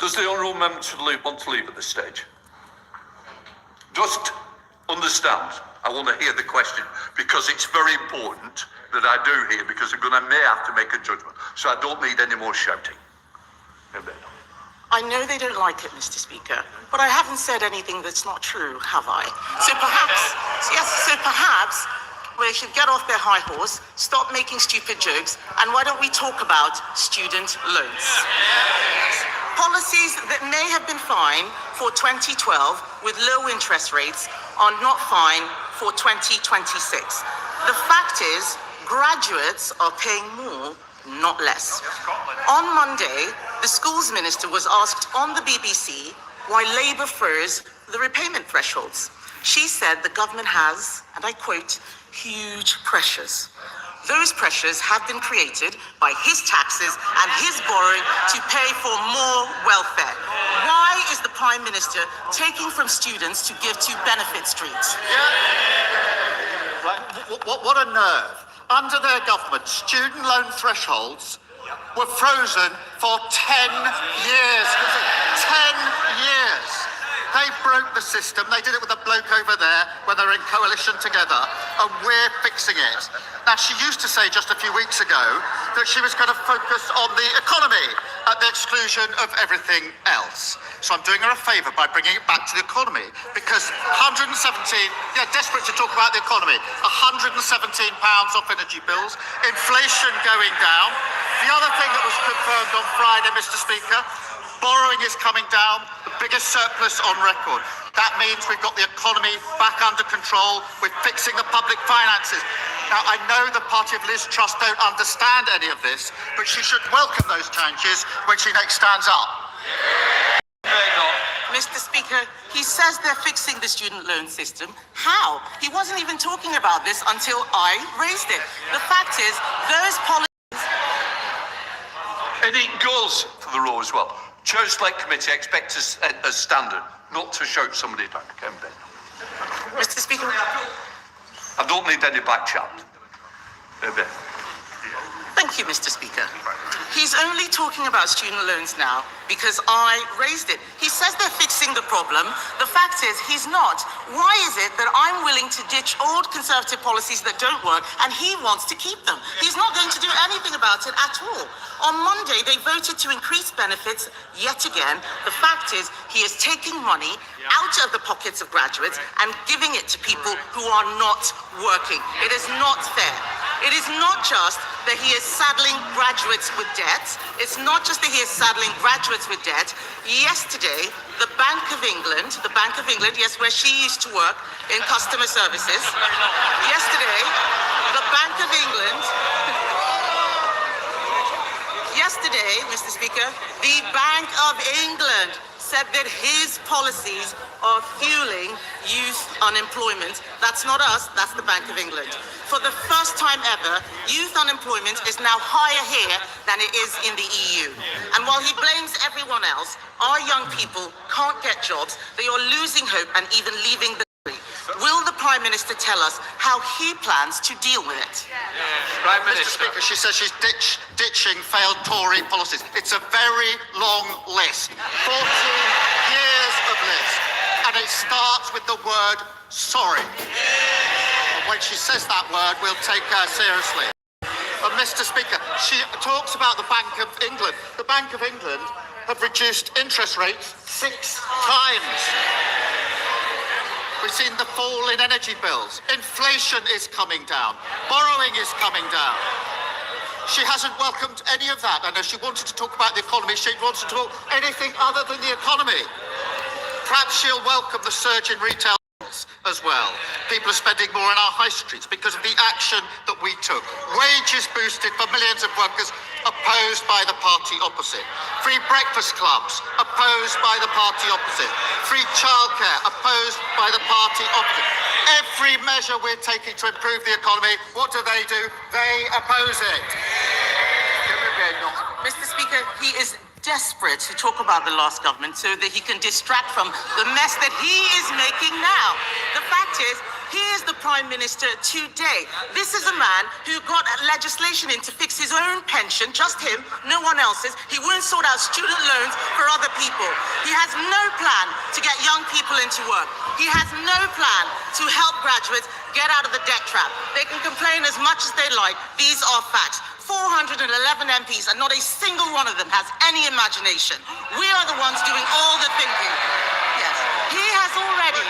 Does the honourable member want to leave at this stage? Just understand, I want to hear the question because it's very important that I do hear, because I may have to make a judgment. So I don't need any more shouting. I know they don't like it, Mr. Speaker, but I haven't said anything that's not true, have I? So perhaps they should get off their high horse, stop making stupid jokes, and why don't we talk about student loans? Policies that may have been fine for 2012 with low interest rates are not fine for 2026. The fact is, graduates are paying more, not less. On Monday, the schools minister was asked on the BBC why Labour furs the repayment thresholds. She said the government has, and I quote, huge pressures. Those pressures have been created by his taxes and his borrowing to pay for more welfare. Why is the Prime Minister taking from students to give to benefit streets? Right. What a nerve. Under their government, student loan thresholds were frozen for 10 years. 10 years. They broke the system. They did it with a bloke over there when they're in coalition together, and we're fixing it. Now, she used to say just a few weeks ago that she was going to focus on the economy at the exclusion of everything else. So I'm doing her a favour by bringing it back to the economy, because 117, desperate to talk about the economy, £117 off energy bills, inflation going down. The other thing that was confirmed on Friday, Mr. Speaker, borrowing is coming down, the biggest surplus on record. That means we've got the economy back under control. We're fixing the public finances. Now, I know the party of Liz Truss don't understand any of this, but she should welcome those changes when she next stands up. Mr. Speaker, he says they're fixing the student loan system. How? He wasn't even talking about this until I raised it. The fact is, those policies... And it goes for the row as well. Church Select Committee expects a standard, not to shout somebody down. Mr. Speaker... I don't need any back chat. Thank you, Mr. Speaker. He's only talking about student loans now because I raised it. He says they're fixing the problem. The fact is, he's not. Why is it that I'm willing to ditch old Conservative policies that don't work and he wants to keep them? He's not going to do anything about it at all. On Monday, they voted to increase benefits yet again. The fact is, he is taking money out of the pockets of graduates and giving it to people who are not working. It is not fair. It is not just that he is saddling graduates with debt. It's not just that he is saddling graduates with debt. Yesterday, the Bank of England, yes, where she used to work in customer services. Yesterday, the Bank of England... Yesterday, Mr. Speaker, the Bank of England said that his policies are fueling youth unemployment. That's not us, that's the Bank of England. For the first time ever, youth unemployment is now higher here than it is in the EU. And while he blames everyone else, our young people can't get jobs, they are losing hope and even leaving the country. Will the Prime Minister tell us how he plans to deal with it? Prime Minister. Mr. Speaker, she says she's ditching failed Tory policies. It's a very long list. 14 years of list. And it starts with the word sorry. And when she says that word, we'll take her seriously. But Mr. Speaker, she talks about the Bank of England. The Bank of England have reduced interest rates 6 times. We've seen the fall in energy bills. Inflation is coming down. Borrowing is coming down. She hasn't welcomed any of that. I know she wanted to talk about the economy. She wants to talk anything other than the economy. Perhaps she'll welcome the surge in retail as well. People are spending more in our high streets because of the action that we took. Wages boosted for millions of workers, opposed by the party opposite. Free breakfast clubs, opposed by the party opposite. Free childcare, opposed by the party opposite. Every measure we're taking to improve the economy, what do? They oppose it. Mr. Speaker, he is desperate to talk about the last government so that he can distract from the mess that he is making now. The fact is, he is the Prime Minister today. This is a man who got legislation in to fix his own pension, just him, no one else's. He won't sort out student loans for other people. He has no plan to get young people into work. He has no plan to help graduates get out of the debt trap. They can complain as much as they like. These are facts. 411 MPs and not a single one of them has any imagination. We are the ones doing all the thinking. Yes, he has already...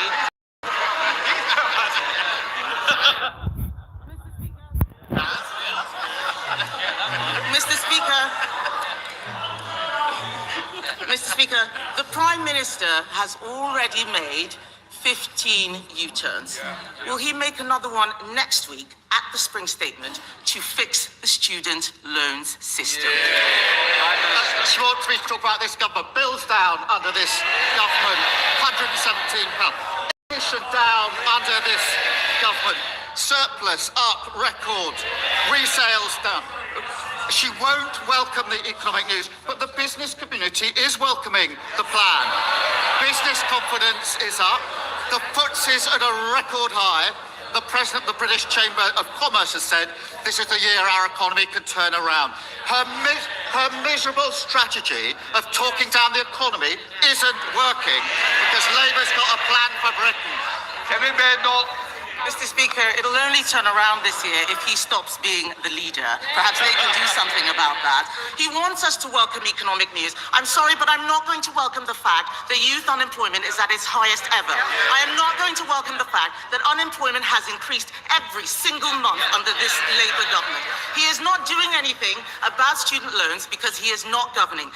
Mr. Speaker, the Prime Minister has already made 15 U-turns. Will he make another one next week at the Spring Statement to fix the student loans system? She wants me to talk about this government. Bills down under this government, £117. Inflation down under this government. Surplus up, record. Resales down. She won't welcome the economic news, but the business community is welcoming the plan. Business confidence is up. The FTSE's at a record high. The President of the British Chamber of Commerce has said this is the year our economy can turn around. Her miserable strategy of talking down the economy isn't working because Labour's got a plan for Britain. Kevin Bednall. Mr. Speaker, it'll only turn around this year if he stops being the leader. Perhaps they can do something about that. He wants us to welcome economic news. I'm sorry, but I'm not going to welcome the fact that youth unemployment is at its highest ever. I am not going to welcome the fact that unemployment has increased every single month under this Labour government. He is not doing anything about student loans because he is not governing.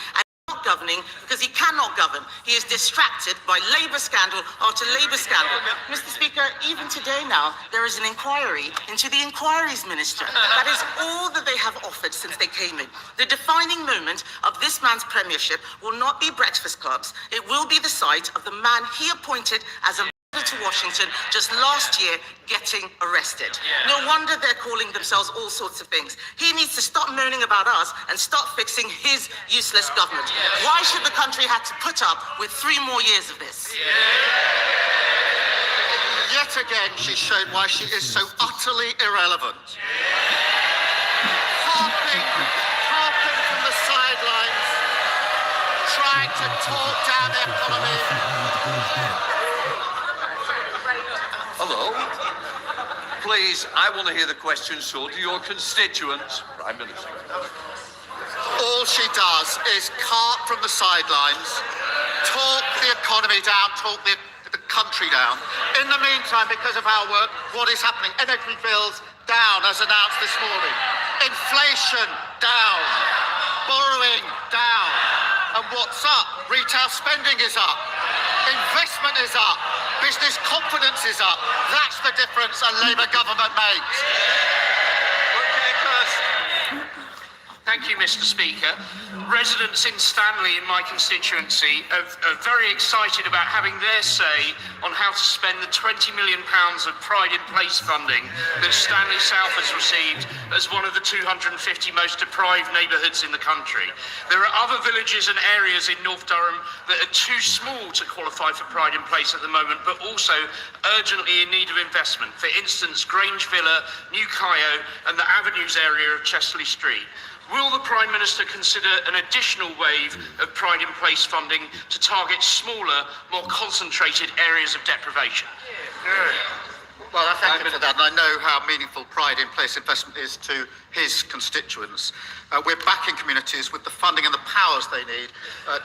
Governing because he cannot govern. He is distracted by Labour scandal after Labour scandal. Mr. Speaker, even today now, there is an inquiry into the Inquiries Minister. That is all that they have offered since they came in. The defining moment of this man's premiership will not be breakfast clubs. It will be the sight of the man he appointed as a to Washington just last year getting arrested. No wonder they're calling themselves all sorts of things. He needs to stop moaning about us and start fixing his useless government. Why should the country have to put up with 3 more years of this? Yet again, she showed why she is so utterly irrelevant. Harping from the sidelines, trying to talk down the economy. Hello. Please, I want to hear the question, so do your constituents. Prime Minister. All she does is cart from the sidelines, talk the economy down, talk the country down. In the meantime, because of our work, what is happening? Energy bills down, as announced this morning. Inflation down. Borrowing down. And what's up? Retail spending is up. Investment is up. Business confidence is up. That's the difference a Labour government makes. Thank you, Mr. Speaker. Residents in Stanley, in my constituency, are very excited about having their say on how to spend the £20 million of Pride in Place funding that Stanley South has received as one of the 250 most deprived neighbourhoods in the country. There are other villages and areas in North Durham that are too small to qualify for Pride in Place at the moment, but also urgently in need of investment. For instance, Grange Villa, New Kyo and the Avenues area of Chesley Street. Will the Prime Minister consider an additional wave of Pride in Place funding to target smaller, more concentrated areas of deprivation? Well, I thank him for that, and I know how meaningful Pride in Place investment is to his constituents. We're backing communities with the funding and the powers they need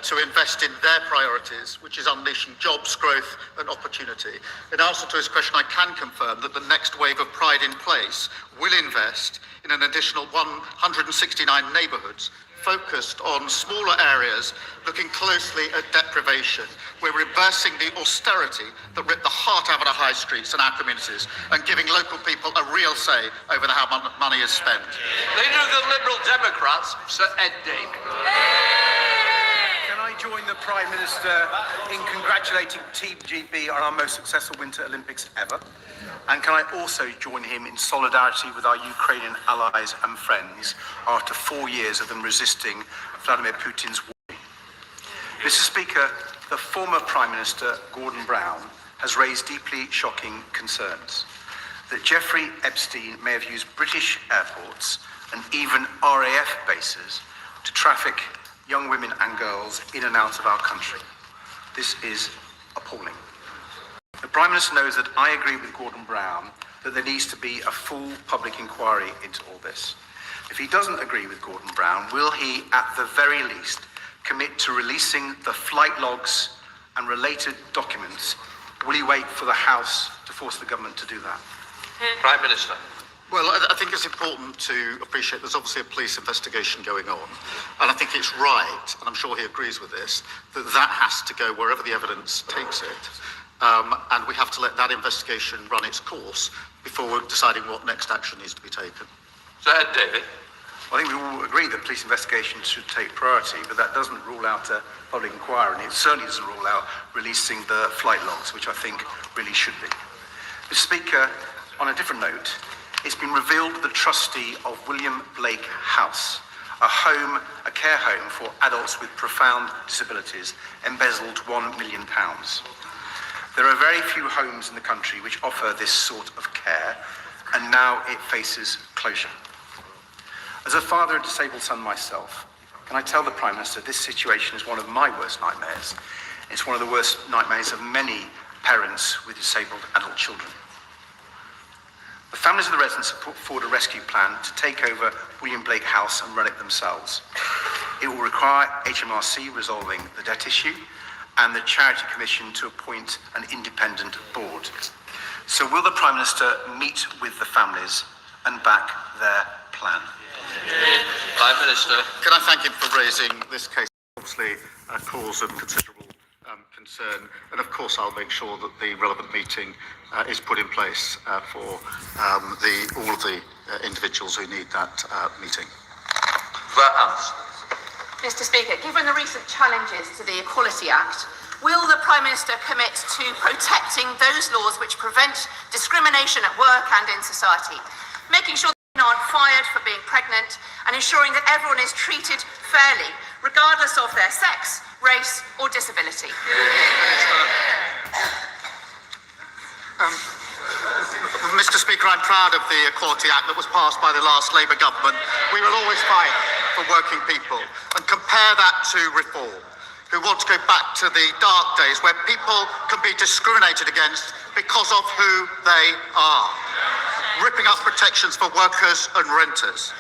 to invest in their priorities, which is unleashing jobs, growth and opportunity. In answer to his question, I can confirm that the next wave of Pride in Place will invest in an additional 169 neighbourhoods focused on smaller areas, looking closely at deprivation. We're reversing the austerity that ripped the heart out of our high streets and our communities and giving local people a real say over how money is spent. Leader of the Liberal Democrats, Sir Ed Davey. Can I join the Prime Minister in congratulating Team GB on our most successful Winter Olympics ever? And can I also join him in solidarity with our Ukrainian allies and friends after 4 years of them resisting Vladimir Putin's war? Mr. Speaker, the former Prime Minister, Gordon Brown, has raised deeply shocking concerns that Jeffrey Epstein may have used British airports and even RAF bases to traffic young women and girls in and out of our country. This is appalling. The Prime Minister knows that I agree with Gordon Brown that there needs to be a full public inquiry into all this. If he doesn't agree with Gordon Brown, will he, at the very least, commit to releasing the flight logs and related documents? Will he wait for the House to force the government to do that? Prime Minister. Well, I think it's important to appreciate there's obviously a police investigation going on. And I think it's right, and I'm sure he agrees with this, that that has to go wherever the evidence takes it. And we have to let that investigation run its course before we're deciding what next action needs to be taken. Go ahead, David. I think we all agree that police investigations should take priority, but that doesn't rule out a public inquiry, and it certainly doesn't rule out releasing the flight logs, which I think really should be. Mr. Speaker, on a different note, it's been revealed that the trustee of William Blake House, a care home for adults with profound disabilities, embezzled £1 million. There are very few homes in the country which offer this sort of care, and now it faces closure. As a father of a disabled son myself, can I tell the Prime Minister this situation is one of my worst nightmares? It's one of the worst nightmares of many parents with disabled adult children. The families of the residents have put forward a rescue plan to take over William Blake House and run it themselves. It will require HMRC resolving the debt issue and the Charity Commission to appoint an independent board. So will the Prime Minister meet with the families and back their plan? Prime Minister. Can I thank him for raising this case? Obviously, a cause of considerable concern, and of course I'll make sure that the relevant meeting is put in place for all of the individuals who need that meeting. Mr. Speaker, given the recent challenges to the Equality Act, will the Prime Minister commit to protecting those laws which prevent discrimination at work and in society, making sure that women aren't fired for being pregnant, and ensuring that everyone is treated fairly, regardless of their sex, race or disability? Mr. Speaker, I'm proud of the Equality Act that was passed by the last Labour government. We will always fight for working people, and compare that to reform, who want to go back to the dark days where people can be discriminated against because of who they are, ripping up protections for workers and renters,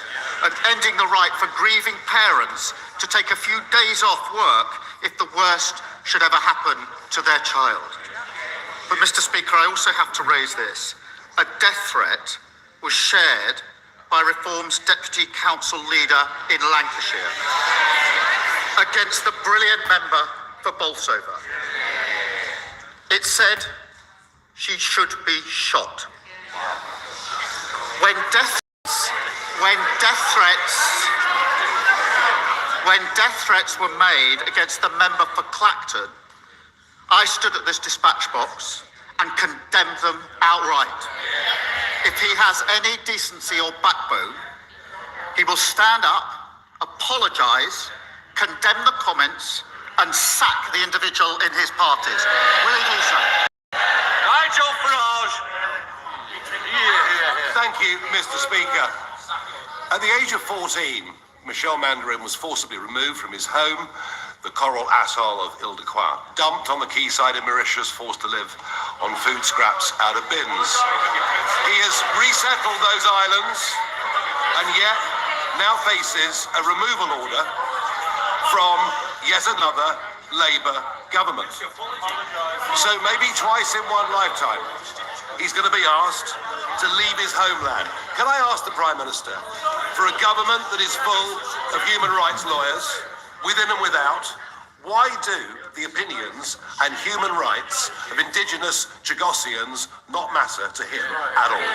and ending the right for grieving parents to take a few days off work if the worst should ever happen to their child. But Mr. Speaker, I also have to raise this. A death threat was shared by Reform's Deputy Council Leader in Lancashire against the brilliant member for Bolsover. It said she should be shot. When death threats were made against the member for Clacton, I stood at this dispatch box and condemned them outright. If he has any decency or backbone, he will stand up, apologise, condemn the comments, and sack the individual in his parties. Will he do so? Nigel Farage. Thank you, Mr. Speaker. At the age of 14, Michel Mandarin was forcibly removed from his home, the coral atoll of Ile-de-Quoi, dumped on the quayside of Mauritius, forced to live on food scraps out of bins. He has resettled those islands and yet now faces a removal order from yet another Labour government. So maybe twice in one lifetime, he's going to be asked to leave his homeland. Can I ask the Prime Minister, for a government that is full of human rights lawyers, within and without, why do the opinions and human rights of indigenous Chagosians not matter to him at all?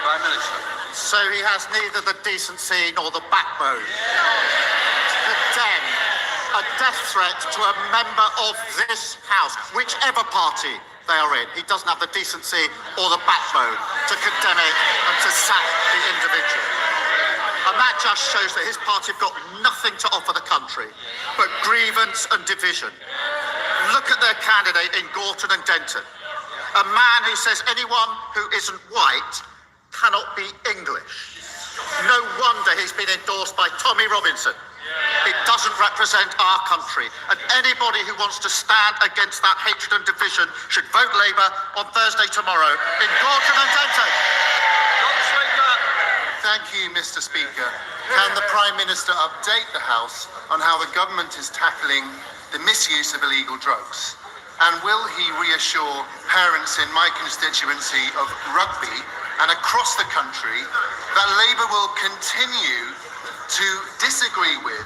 Prime Minister. So he has neither the decency nor the backbone to condemn a death threat to a member of this House, whichever party they are in. He doesn't have the decency or the backbone to condemn it and to sack the individual. And that just shows that his party have got nothing to offer the country but grievance and division. Look at their candidate in Gorton and Denton. A man who says anyone who isn't white cannot be English. No wonder he's been endorsed by Tommy Robinson. It doesn't represent our country. And anybody who wants to stand against that hatred and division should vote Labour on Thursday tomorrow in Gorton and Denton. Thank you, Mr. Speaker. Can the Prime Minister update the House on how the government is tackling the misuse of illegal drugs? And will he reassure parents in my constituency of Rugby and across the country that Labour will continue to disagree with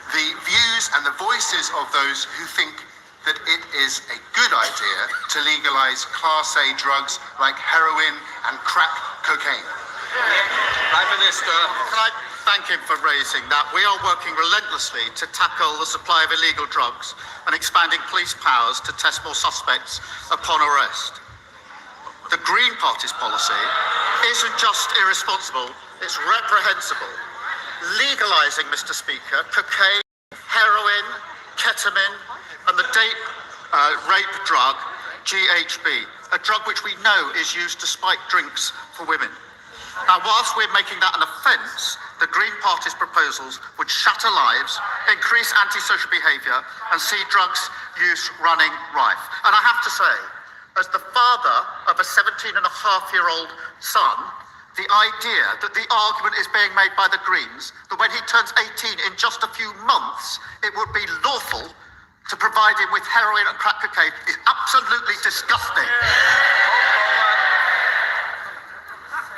the views and the voices of those who think that it is a good idea to legalise Class A drugs like heroin and crack cocaine? Prime Minister. Can I thank him for raising that? We are working relentlessly to tackle the supply of illegal drugs and expanding police powers to test more suspects upon arrest. The Green Party's policy isn't just irresponsible, it's reprehensible. Legalising, Mr. Speaker, cocaine, heroin, ketamine, and the date rape drug, GHB, a drug which we know is used to spike drinks for women. Now, whilst we're making that an offence, the Green Party's proposals would shatter lives, increase antisocial behaviour, and see drugs use running rife. And I have to say, as the father of a 17-and-a-half-year-old son, the idea that the argument is being made by the Greens that when he turns 18 in just a few months, it would be lawful to provide him with heroin and crack cocaine is absolutely disgusting.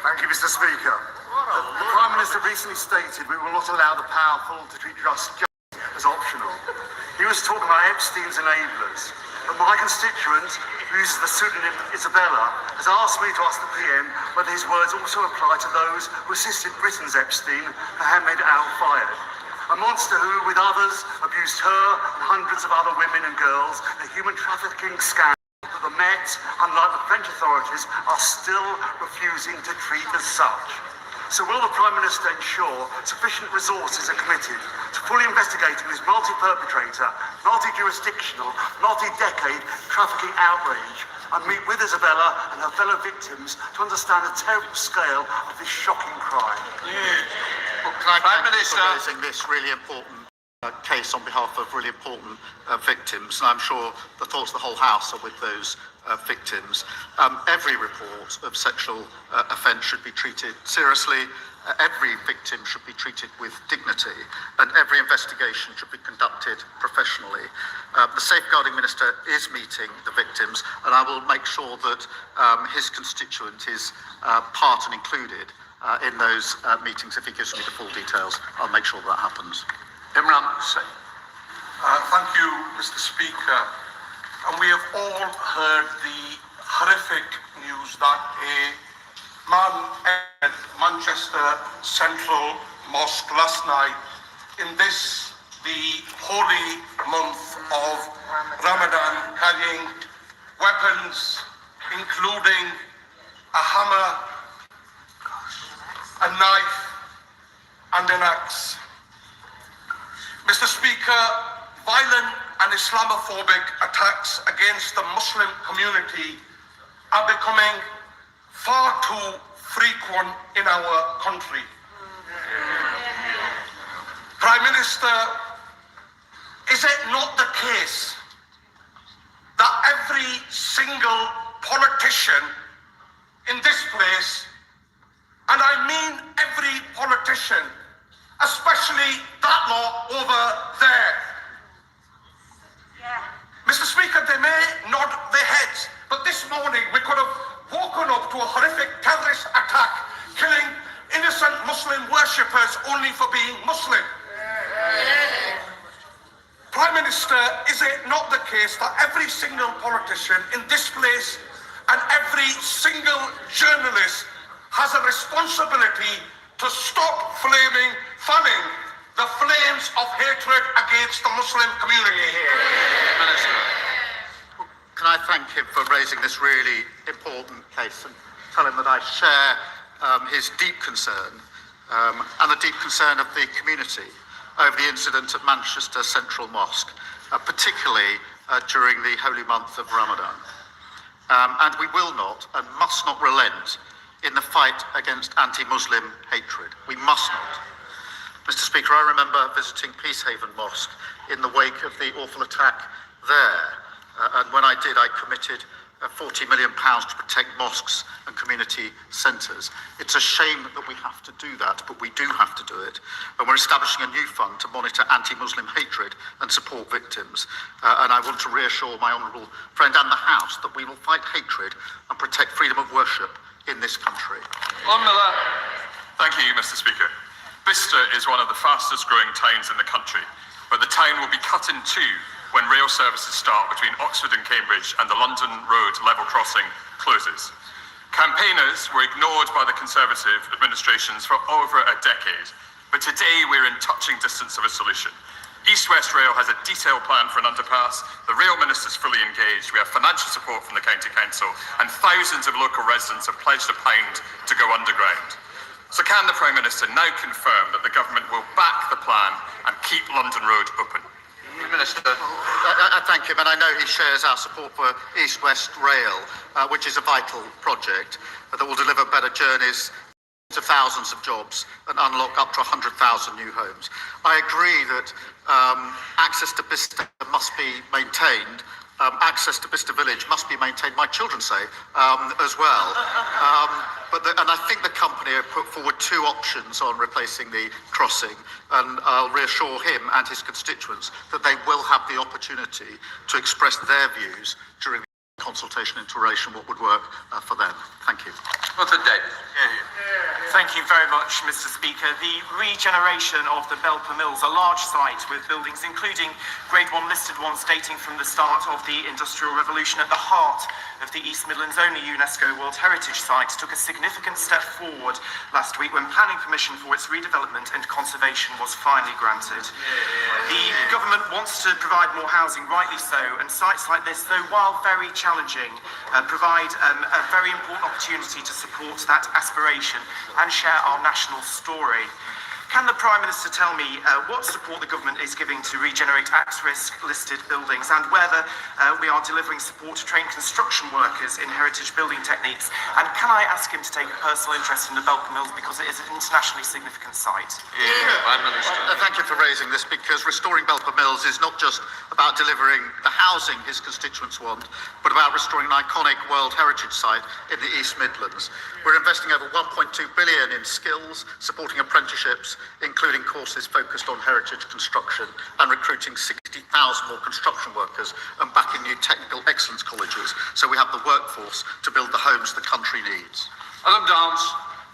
Thank you, Mr. Speaker. The Prime Minister recently stated we will not allow the powerful to treat justice as optional. He was talking about Epstein's enablers. But my constituent, who uses the pseudonym Isabella, has asked me to ask the PM whether his words also apply to those who assisted Britain's Epstein, the handmaid Al Fayed. A monster who, with others, abused her and hundreds of other women and girls in a human trafficking scandal that the Met, unlike the French authorities, are still refusing to treat as such. So will the Prime Minister ensure sufficient resources are committed to fully investigating this multi-perpetrator, multi-jurisdictional, multi-decade trafficking outrage and meet with Isabella and her fellow victims to understand the terrible scale of this shocking crime? Well, can I thank you for raising this really important case on behalf of really important victims, and I'm sure the thoughts of the whole House are with those victims. Every report of sexual offence should be treated seriously, every victim should be treated with dignity, and every investigation should be conducted professionally. The Safeguarding Minister is meeting the victims, and I will make sure that his constituent is part and included in those meetings. If he gives me the full details, I'll make sure that happens. Imran Hussain. Thank you, Mr. Speaker. And we have all heard the horrific news that a man at Manchester Central Mosque last night, in this, the holy month of Ramadan, carrying weapons, including a hammer, a knife, and an axe. Mr. Speaker, violent and Islamophobic attacks against the Muslim community are becoming far too frequent in our country. Prime Minister, is it not the case that every single politician in this place, and I mean every politician, especially that lot over there. Yeah. Mr. Speaker, they may nod their heads, but this morning we could have woken up to a horrific terrorist attack, killing innocent Muslim worshippers only for being Muslim. Yeah. Prime Minister, is it not the case that every single politician in this place and every single journalist has a responsibility to stop fanning the flames of hatred against the Muslim community? Minister. Can I thank him for raising this really important case and tell him that I share his deep concern and the deep concern of the community over the incident at Manchester Central Mosque, particularly during the holy month of Ramadan. And we will not and must not relent in the fight against anti-Muslim hatred. We must not. Mr. Speaker, I remember visiting Peacehaven Mosque in the wake of the awful attack there. And when I did, I committed £40 million to protect mosques and community centres. It's a shame that we have to do that, but we do have to do it. And we're establishing a new fund to monitor anti-Muslim hatred and support victims. And I want to reassure my honourable friend and the House that we will fight hatred and protect freedom of worship in this country. Miller. Thank you, Mr. Speaker. Bicester is one of the fastest growing towns in the country, but the town will be cut in two when rail services start between Oxford and Cambridge and the London Road level crossing closes. Campaigners were ignored by the Conservative administrations for over a decade, but today we're in touching distance of a solution. East West Rail has a detailed plan for an underpass, the Rail Minister's fully engaged, we have financial support from the County Council, and thousands of local residents have pledged £1 to go underground. So can the Prime Minister now confirm that the government will back the plan and keep London Road open? Minister. Thank him, and I know he shares our support for East West Rail, which is a vital project that will deliver better journeys to thousands of jobs and unlock up to 100,000 new homes. I agree that access to Bicester must be maintained. Access to Bicester Village must be maintained, my children say, as well. And I think the company have put forward two options on replacing the crossing, and I'll reassure him and his constituents that they will have the opportunity to express their views during the consultation iteration, what would work for them. Thank you. Thank you very much, Mr. Speaker. The regeneration of the Belper Mills, a large site with buildings, including Grade 1 listed ones dating from the start of the Industrial Revolution at the heart of the East Midlands' only UNESCO World Heritage Site, took a significant step forward last week when planning permission for its redevelopment and conservation was finally granted. The government wants to provide more housing, rightly so, and sites like this, though while very challenging, provide a very important opportunity to support that aspiration and share our national story. Can the Prime Minister tell me what support the government is giving to regenerate at-risk listed buildings, and whether we are delivering support to train construction workers in heritage building techniques? And can I ask him to take a personal interest in the Belper Mills because it is an internationally significant site? Thank you for raising this, because restoring Belper Mills is not just about delivering the housing his constituents want, but about restoring an iconic World Heritage Site in the East Midlands. We're investing over £1.2 billion in skills, supporting apprenticeships, including courses focused on heritage construction, and recruiting 60,000 more construction workers and backing new technical excellence colleges, so we have the workforce to build the homes the country needs.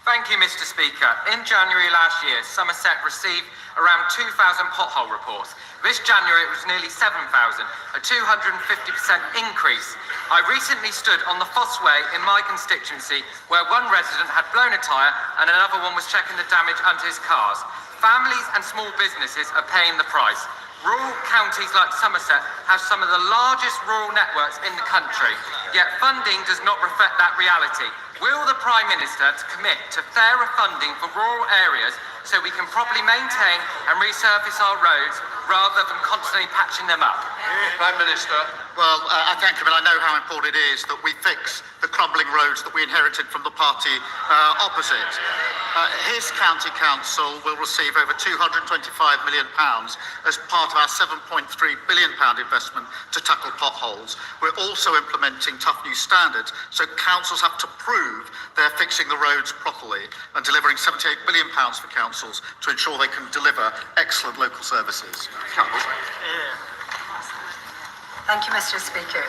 Thank you, Mr. Speaker. In January last year, Somerset received around 2,000 pothole reports. This January it was nearly 7,000, a 250% increase. I recently stood on the Fossway in my constituency where one resident had blown a tyre and another one was checking the damage under his cars. Families and small businesses are paying the price. Rural counties like Somerset have some of the largest rural networks in the country, yet funding does not reflect that reality. Will the Prime Minister commit to fairer funding for rural areas so we can properly maintain and resurface our roads rather than constantly patching them up? Prime Minister. Well, I thank him, and I know how important it is that we fix the crumbling roads that we inherited from the party opposite. His county council will receive over £225 million as part of our £7.3 billion investment to tackle potholes. We're also implementing tough new standards, so councils have to prove they're fixing the roads properly, and delivering £78 billion for councils to ensure they can deliver excellent local services. Thank you, Mr. Speaker.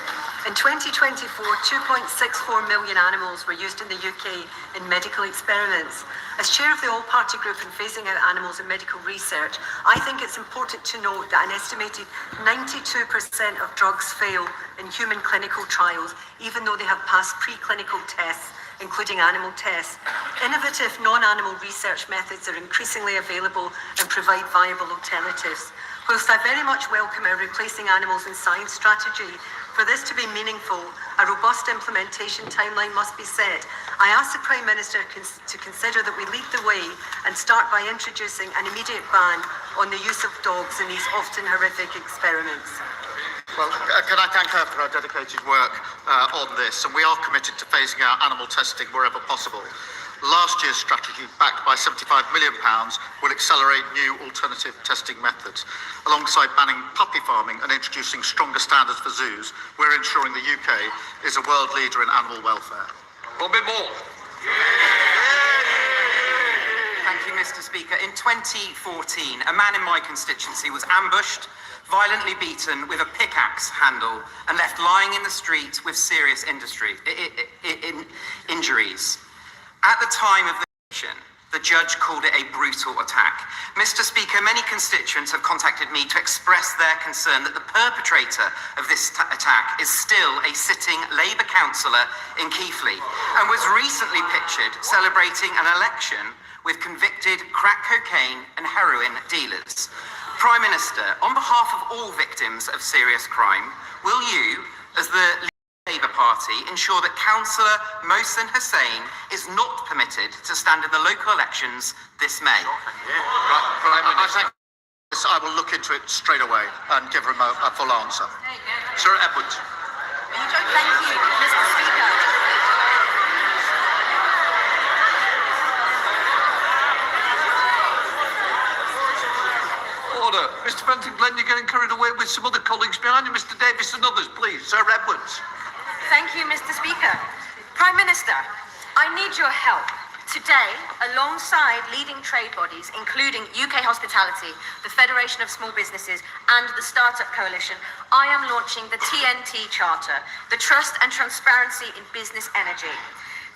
In 2024, 2.64 million animals were used in the UK in medical experiments. As chair of the all-party group in phasing out animals in medical research, I think it's important to note that an estimated 92% of drugs fail in human clinical trials, even though they have passed preclinical tests, including animal tests. Innovative non-animal research methods are increasingly available and provide viable alternatives. Whilst I very much welcome our Replacing Animals in Science strategy, for this to be meaningful, a robust implementation timeline must be set. I ask the Prime Minister to consider that we lead the way and start by introducing an immediate ban on the use of dogs in these often horrific experiments. Well, can I thank her for her dedicated work on this, and we are committed to phasing out animal testing wherever possible. Last year's strategy, backed by £75 million, will accelerate new alternative testing methods. Alongside banning puppy farming and introducing stronger standards for zoos, we're ensuring the UK is a world leader in animal welfare. Bobby Moore. Thank you, Mr. Speaker. In 2014, a man in my constituency was ambushed, violently beaten with a pickaxe handle and left lying in the street with serious injuries. At the time of the action, the judge called it a brutal attack. Mr. Speaker, many constituents have contacted me to express their concern that the perpetrator of this attack is still a sitting Labour councillor in Keighley and was recently pictured celebrating an election with convicted crack cocaine and heroin dealers. Prime Minister, on behalf of all victims of serious crime, will you, as the Labour Party, ensure that Councillor Mohsen Hussain is not permitted to stand in the local elections this May? Prime Minister. I will look into it straight away and give him a full answer. Sir Edwards. Thank you, Mr. Speaker. Order. Mr. Benton Glenn, you're getting carried away with some other colleagues behind you. Mr. Davis and others, please. Sir Edwards. Thank you, Mr. Speaker. Prime Minister, I need your help. Today, alongside leading trade bodies, including UK Hospitality, the Federation of Small Businesses, and the Startup Coalition, I am launching the TNT Charter, the Trust and Transparency in Business Energy,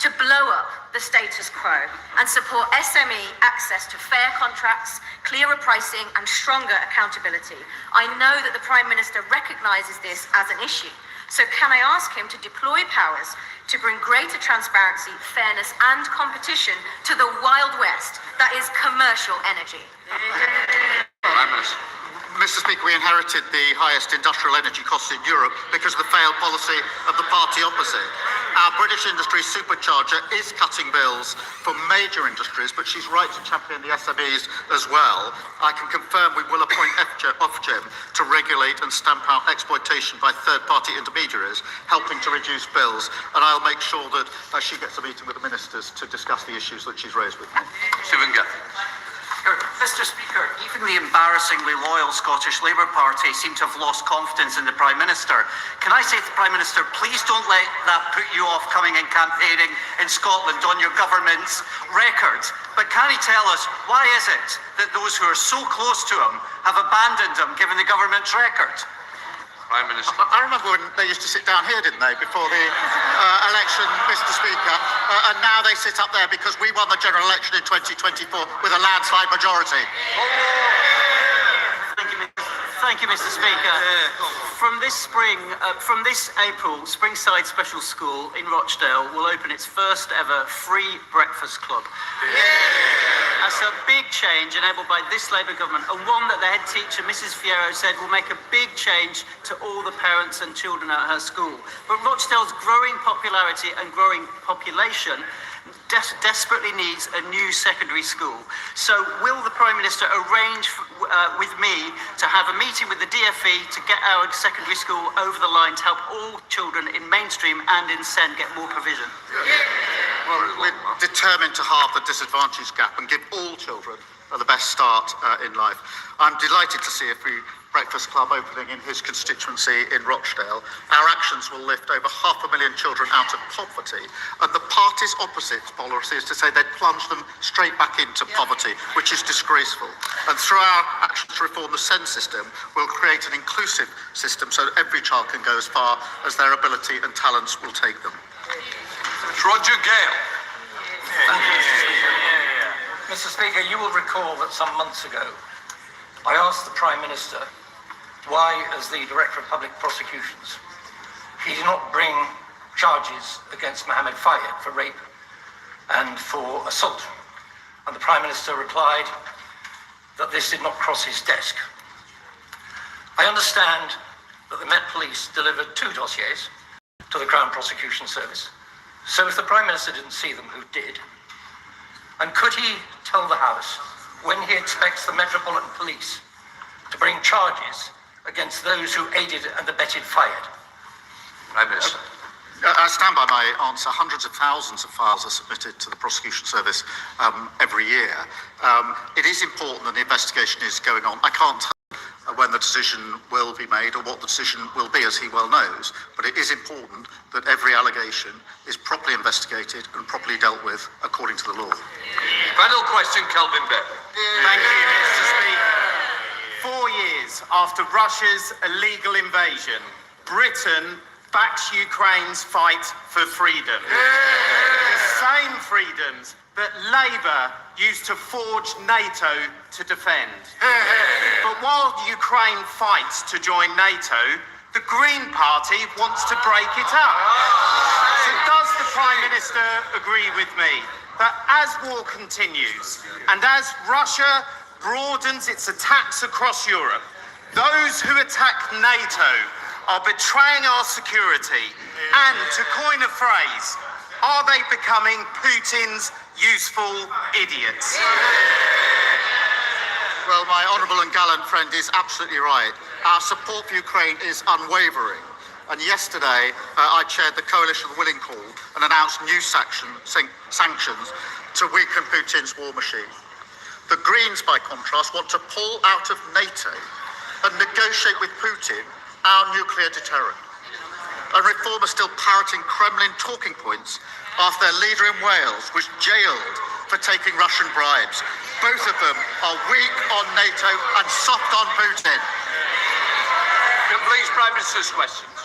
to blow up the status quo and support SME access to fair contracts, clearer pricing, and stronger accountability. I know that the Prime Minister recognises this as an issue. So can I ask him to deploy powers to bring greater transparency, fairness and competition to the Wild West that is commercial energy? Mr. Speaker, we inherited the highest industrial energy costs in Europe because of the failed policy of the party opposite. Our British industry supercharger is cutting bills for major industries, but she's right to champion the SMEs as well. I can confirm we will appoint Ofgem to regulate and stamp out exploitation by third-party intermediaries, helping to reduce bills, and I'll make sure that she gets a meeting with the ministers to discuss the issues that she's raised with me. Stephen Guth. Mr. Speaker, even the embarrassingly loyal Scottish Labour Party seem to have lost confidence in the Prime Minister. Can I say to the Prime Minister, please don't let that put you off coming and campaigning in Scotland on your government's record. But can he tell us, why is it that those who are so close to him have abandoned him, given the government's record? Prime Minister. I remember when they used to sit down here, didn't they, before the election, Mr. Speaker, and now they sit up there because we won the general election in 2024 with a landslide majority. Thank you, Mr. Speaker. From this April, Springside Special School in Rochdale will open its first ever free breakfast club. That's a big change enabled by this Labour government, and one that the head teacher, Mrs. Fierro, said will make a big change to all the parents and children at her school. But Rochdale's growing popularity and growing population desperately needs a new secondary school. So will the Prime Minister arrange with me to have a meeting with the DFE to get our secondary school over the line to help all children in mainstream and in SEND get more provision? Well, we're determined to halve the disadvantage gap and give all children the best start in life. I'm delighted to see a free breakfast club opening in his constituency in Rochdale. Our actions will lift over 500,000 children out of poverty, and the party's opposite policy is to say they'd plunge them straight back into poverty, which is disgraceful. And through our actions to reform the SEND system, we'll create an inclusive system so that every child can go as far as their ability and talents will take them. Roger Gale. Mr. Speaker, you will recall that some months ago I asked the Prime Minister why, as the Director of Public Prosecutions, he did not bring charges against Mohammed Fayed for rape and for assault. And the Prime Minister replied that this did not cross his desk. I understand that the Met Police delivered 2 dossiers to the Crown Prosecution Service. So if the Prime Minister didn't see them, who did? And could he tell the House when he expects the Metropolitan Police to bring charges against those who aided and abetted Fayed? Prime Minister. I stand by my answer. Hundreds of thousands of files are submitted to the prosecution service every year. It is important that the investigation is going on. I can't tell when the decision will be made or what the decision will be, as he well knows, but it is important that every allegation is properly investigated and properly dealt with according to the law. Final question, Kelvin Bell. Thank you, Mr. Speaker. 4 years after Russia's illegal invasion, Britain backs Ukraine's fight for freedom. The same freedoms that Labour used to forge NATO to defend. But while Ukraine fights to join NATO, the Green Party wants to break it up. So does the Prime Minister agree with me that as war continues and as Russia broadens its attacks across Europe, those who attack NATO are betraying our security? And to coin a phrase, are they becoming Putin's useful idiots? Well, my honourable and gallant friend is absolutely right. Our support for Ukraine is unwavering. And yesterday, I chaired the Coalition of the Willing Call and announced new sanctions to weaken Putin's war machine. The Greens, by contrast, want to pull out of NATO and negotiate with Putin our nuclear deterrent. And Reform are still parroting Kremlin talking points after their leader in Wales was jailed for taking Russian bribes. Both of them are weak on NATO and soft on Putin. Please, Prime Minister's questions.